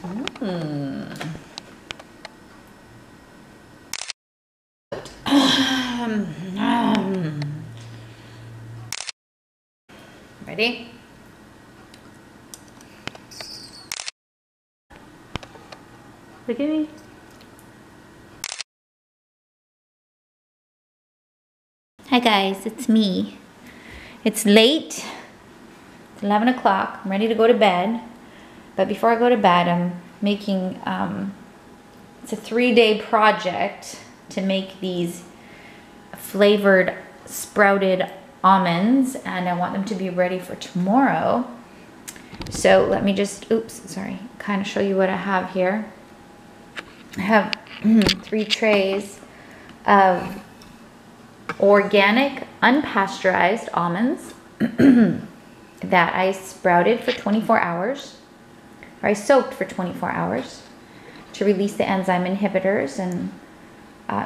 Ready? Look at me. Hi guys, it's me. It's late. It's 11 o'clock. I'm ready to go to bed. But before I go to bed, I'm making, it's a 3-day project to make these flavored sprouted almonds, and I want them to be ready for tomorrow. So let me just, kind of show you what I have here. I have 3 trays of organic unpasteurized almonds that I sprouted for 24 hours, or I soaked for 24 hours to release the enzyme inhibitors and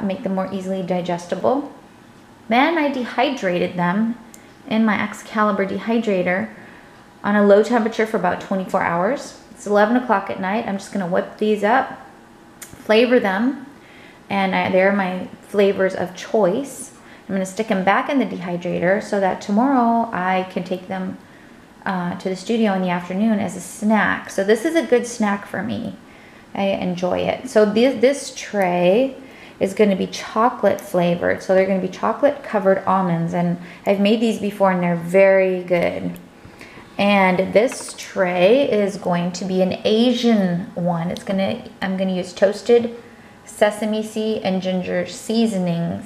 make them more easily digestible. Then I dehydrated them in my Excalibur dehydrator on a low temperature for about 24 hours. It's 11 o'clock at night. I'm just gonna whip these up, flavor them, and they're my flavors of choice. I'm gonna stick them back in the dehydrator so that tomorrow I can take them to the studio in the afternoon as a snack. So this is a good snack for me. I enjoy it. So this tray is going to be chocolate flavored. So they're going to be chocolate covered almonds, and I've made these before and they're very good. And this tray is going to be an Asian one. I'm going to use toasted sesame seed and ginger seasoning,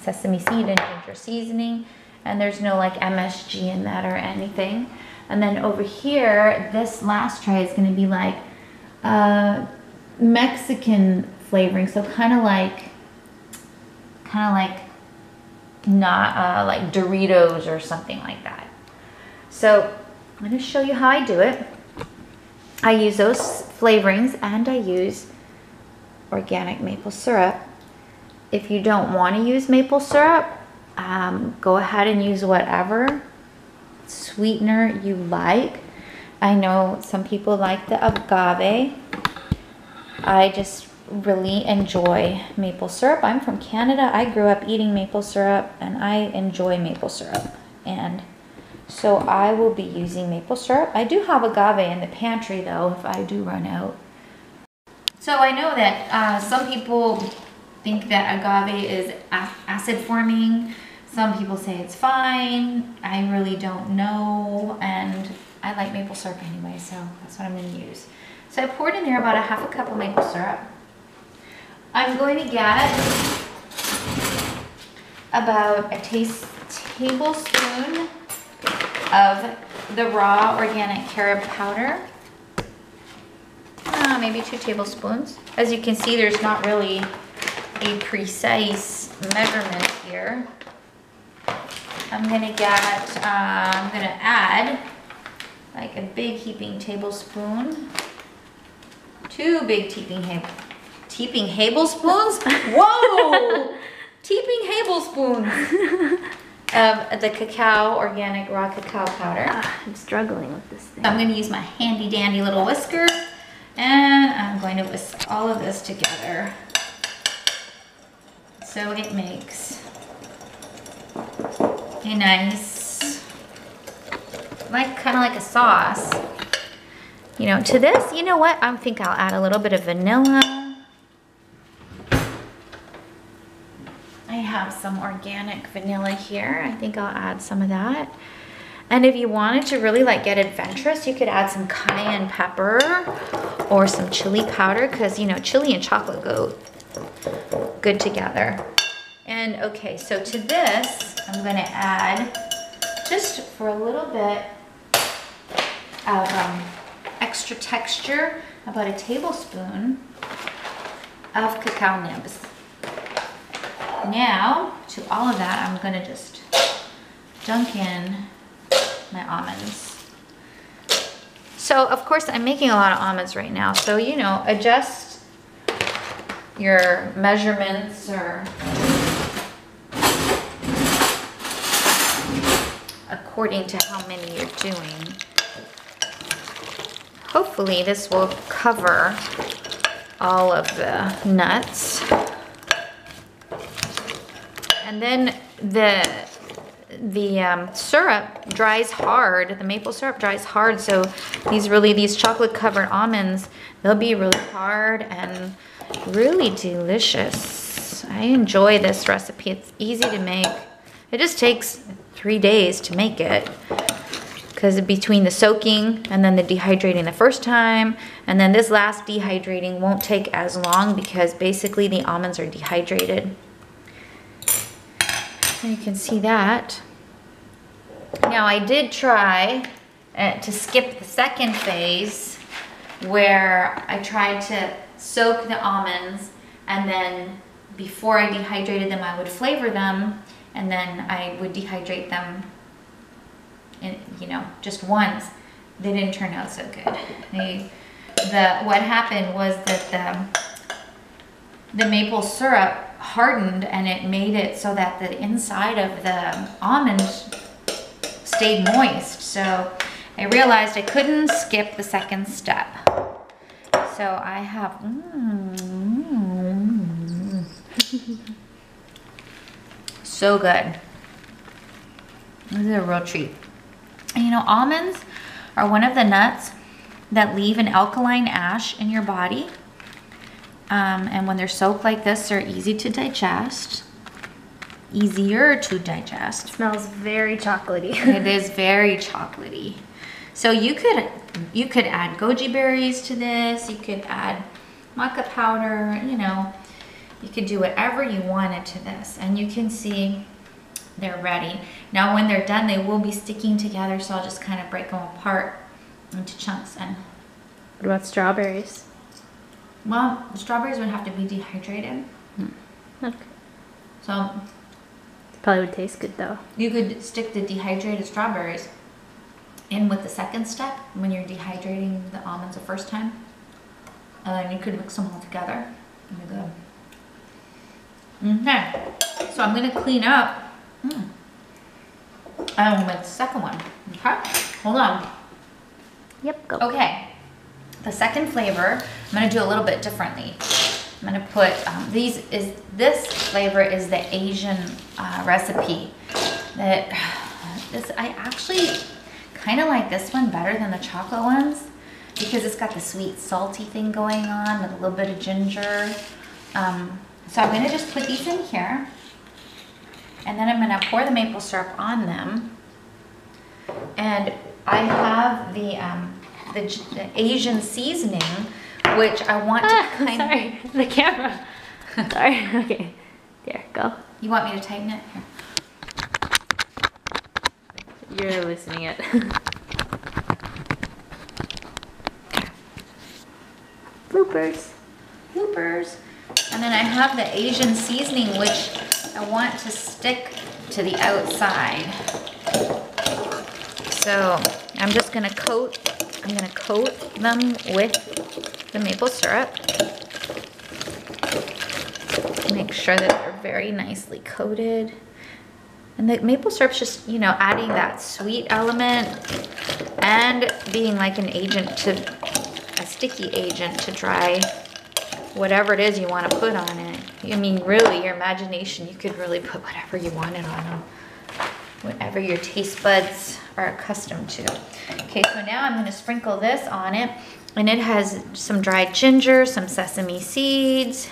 and there's no like MSG in that or anything. And then over here, this last tray is going to be like Mexican flavoring, so kind of like not like Doritos or something like that. So I'm going to show you how I do it. I use those flavorings and I use organic maple syrup. If you don't want to use maple syrup, go ahead and use whatever sweetener you like. I know some people like the agave. I just really enjoy maple syrup. I'm from Canada. I grew up eating maple syrup and I enjoy maple syrup, and so I will be using maple syrup. I do have agave in the pantry though if I do run out. So I know that some people think that agave is acid forming. Some people say it's fine. I really don't know, and I like maple syrup anyway, so that's what I'm going to use. So I poured in there about a ½ cup of maple syrup. I'm going to get about a tablespoon of the raw organic carob powder. Maybe 2 tablespoons. As you can see, there's not really a precise measurement here. I'm gonna add like a big heaping tablespoon, 2 big teeping tablespoons? Whoa! Teeping tablespoons of the organic raw cacao powder. I'm struggling with this thing. I'm going to use my handy dandy little whisker, and I'm going to whisk all of this together so it makes a nice, kind of like a sauce. You know, to this, you know what? I think I'll add a little bit of vanilla. I have some organic vanilla here. I think I'll add some of that. And if you wanted to really get adventurous, you could add some cayenne pepper or some chili powder, because you know, chili and chocolate go good together. And okay, so to this, I'm gonna add, just for a little bit of extra texture, about a tablespoon of cacao nibs. Now, to all of that, I'm gonna just dunk in my almonds. So, of course, I'm making a lot of almonds right now, so, you know, adjust your measurements or according to how many you're doing. Hopefully this will cover all of the nuts. And then the syrup dries hard. The maple syrup dries hard, so these chocolate covered almonds, they'll be really hard and really delicious. I enjoy this recipe. It's easy to make. It just takes 3 days to make it, because between the soaking and then the dehydrating the first time, and then this last dehydrating won't take as long because basically the almonds are dehydrated. And you can see that. Now I did try to skip the second phase where I tried to soak the almonds, and then before I dehydrated them I would flavor them, and then I would dehydrate them in, you know, just once. They didn't turn out so good. What happened was that the maple syrup hardened, and it made it so that the inside of the almond stayed moist. So I realized I couldn't skip the second step. So I have so good. This is a real treat. And you know, almonds are one of the nuts that leave an alkaline ash in your body. And when they're soaked like this, they're easy to digest. Easier to digest. It smells very chocolatey. It is very chocolatey. So you could add goji berries to this. You could add maca powder. You know, you could do whatever you wanted to this. And you can see they're ready. Now when they're done, they will be sticking together, so I'll just kind of break them apart into chunks. And what about strawberries? Well, the strawberries would have to be dehydrated. Okay. So it probably would taste good though. you could stick the dehydrated strawberries in with the second step when you're dehydrating the almonds the first time. And then you could mix them all together. It'd be good. Okay, so I'm gonna clean up. And we'll make the second one. Okay, hold on. Yep, go. Okay, the second flavor, I'm gonna do a little bit differently. I'm gonna put, this flavor is the Asian recipe. I actually kind of like this one better than the chocolate ones because it's got the sweet salty thing going on with a little bit of ginger. So I'm gonna just put these in here, and then I'm gonna pour the maple syrup on them. And I have the Asian seasoning, which I want to kind of... Sorry, the camera. Sorry, okay. There, go. You want me to tighten it? Here. You're loosening it. Bloopers. Bloopers. And then I have the Asian seasoning, which I want to stick to the outside. So I'm just gonna coat them with the maple syrup. Make sure that they're very nicely coated. And the maple syrup's just, you know, adding that sweet element and being like an agent a sticky agent to dry whatever it is you want to put on it. I mean, really, your imagination, you could really put whatever you wanted on them. Whatever your taste buds are accustomed to. Okay, so now I'm going to sprinkle this on it. And it has some dried ginger, some sesame seeds,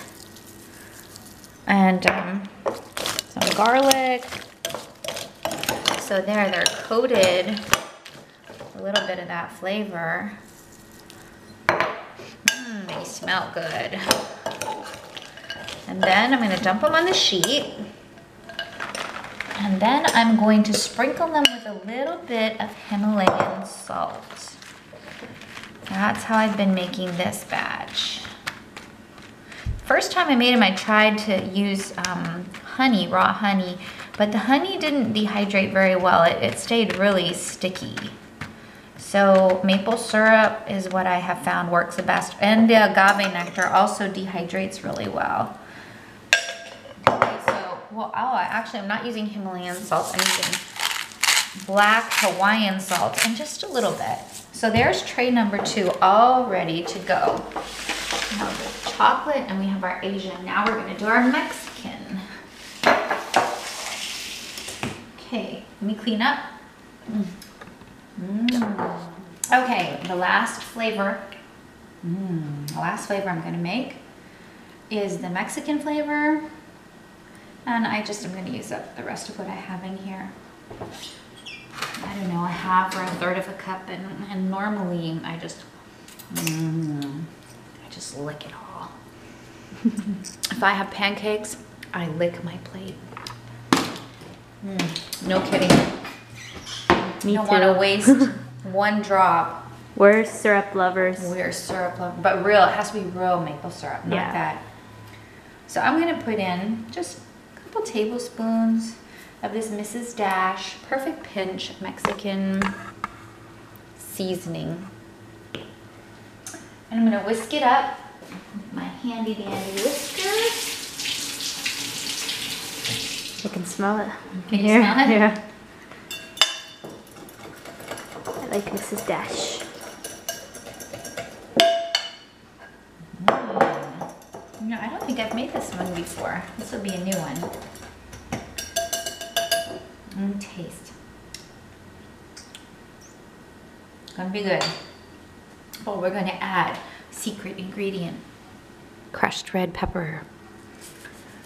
and some garlic. So there, they're coated. A little bit of that flavor. They smell good. And then I'm going to dump them on the sheet. And then I'm going to sprinkle them with a little bit of Himalayan salt. That's how I've been making this batch. First time I made them, I tried to use honey, raw honey, but the honey didn't dehydrate very well. It stayed really sticky. So maple syrup is what I have found works the best. And the agave nectar also dehydrates really well. Okay, so, actually I'm not using Himalayan salt. I'm using black Hawaiian salt and just a little bit. So there's tray number 2 all ready to go. Now the chocolate, and we have our Asian. Now we're gonna do our Mexican. Okay, let me clean up. Okay, the last flavor. The last flavor I'm gonna make is the Mexican flavor. And I just am gonna use up the rest of what I have in here. I don't know, a half or a third of a cup, and normally I just lick it all. If I have pancakes, I lick my plate. No kidding. Me don't too. want to waste one drop. We're syrup lovers. We're syrup lovers, but real. It has to be real maple syrup, not that. So I'm gonna put in just a couple tablespoons of this Mrs. Dash Perfect Pinch Mexican seasoning. And I'm gonna whisk it up with my handy dandy whisker. I can smell it. Can you smell it? Yeah. I like Mrs. Dash. No, I don't think I've made this one before. This will be a new one. Taste. Gonna be good. But we're gonna add secret ingredient, crushed red pepper.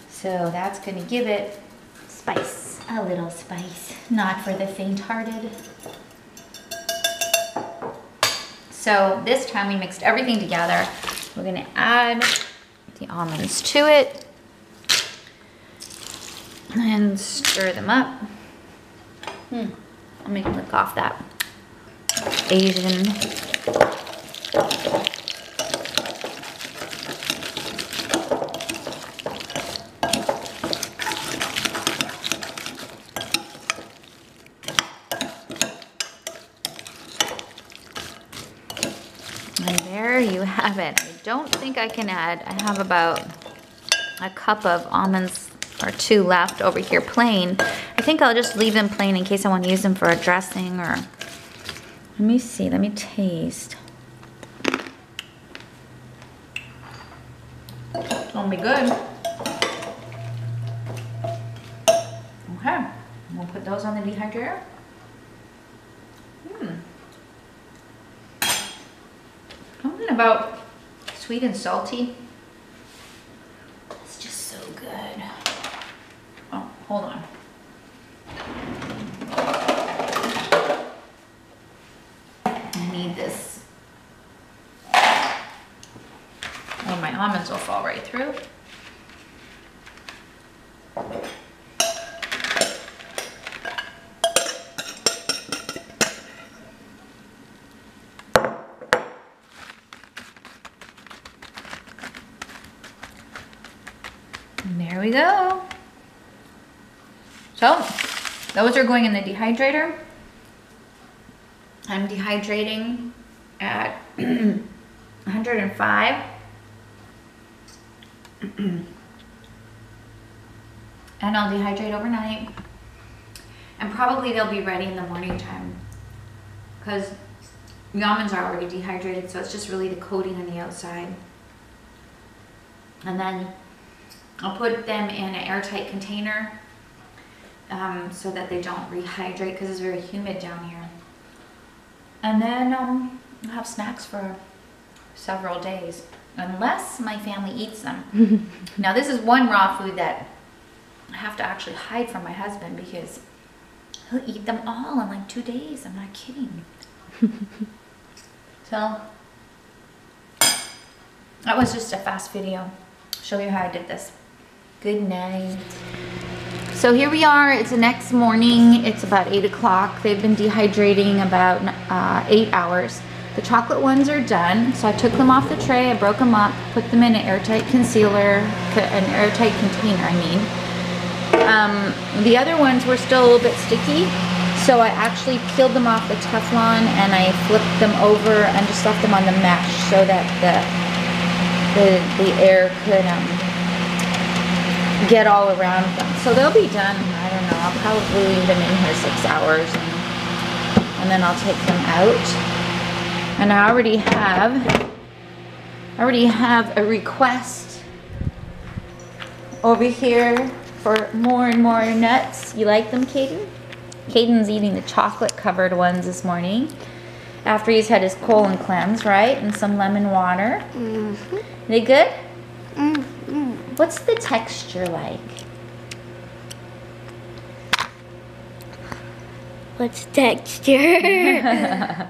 So that's gonna give it Spice. a little spice, not for the faint-hearted. So this time we mixed everything together. We're gonna add the almonds to it and stir them up. Let me lick off that Asian. And there you have it. I don't think I can add, I have about a cup of almonds or two left over here plain. I think I'll just leave them plain in case I want to use them for a dressing or, let me see, let me taste. It's gonna be good. Okay, we'll put those on the dehydrator. Something about sweet and salty. It's just so good. Oh, hold on. I need this. Oh, my almonds will fall right through. And there we go. So, those are going in the dehydrator. I'm dehydrating at 105. And I'll dehydrate overnight. And probably they'll be ready in the morning time. Because the almonds are already dehydrated, so it's just really the coating on the outside. And then I'll put them in an airtight container so that they don't rehydrate because it's very humid down here. And then I'll have snacks for several days, unless my family eats them. Now this is one raw food that I have to actually hide from my husband because he'll eat them all in like 2 days. I'm not kidding. So that was just a fast video. Show you how I did this. Good night. So here we are, it's the next morning, it's about 8 o'clock. They've been dehydrating about 8 hours. The chocolate ones are done, so I took them off the tray, I broke them up, put them in an airtight concealer, an airtight container, I mean. The other ones were still a little bit sticky, so I actually peeled them off the Teflon and I flipped them over and just left them on the mesh so that the air could get all around them. So they'll be done, I don't know, I'll probably leave them in here 6 hours and then I'll take them out. And I already have I already have a request over here for more and more nuts. You like them, Caden? Caden's eating the chocolate covered ones this morning after he's had his colon cleanse, right? And some lemon water. Mm-hmm. They good? Mm-hmm. What's the texture like? What's texture?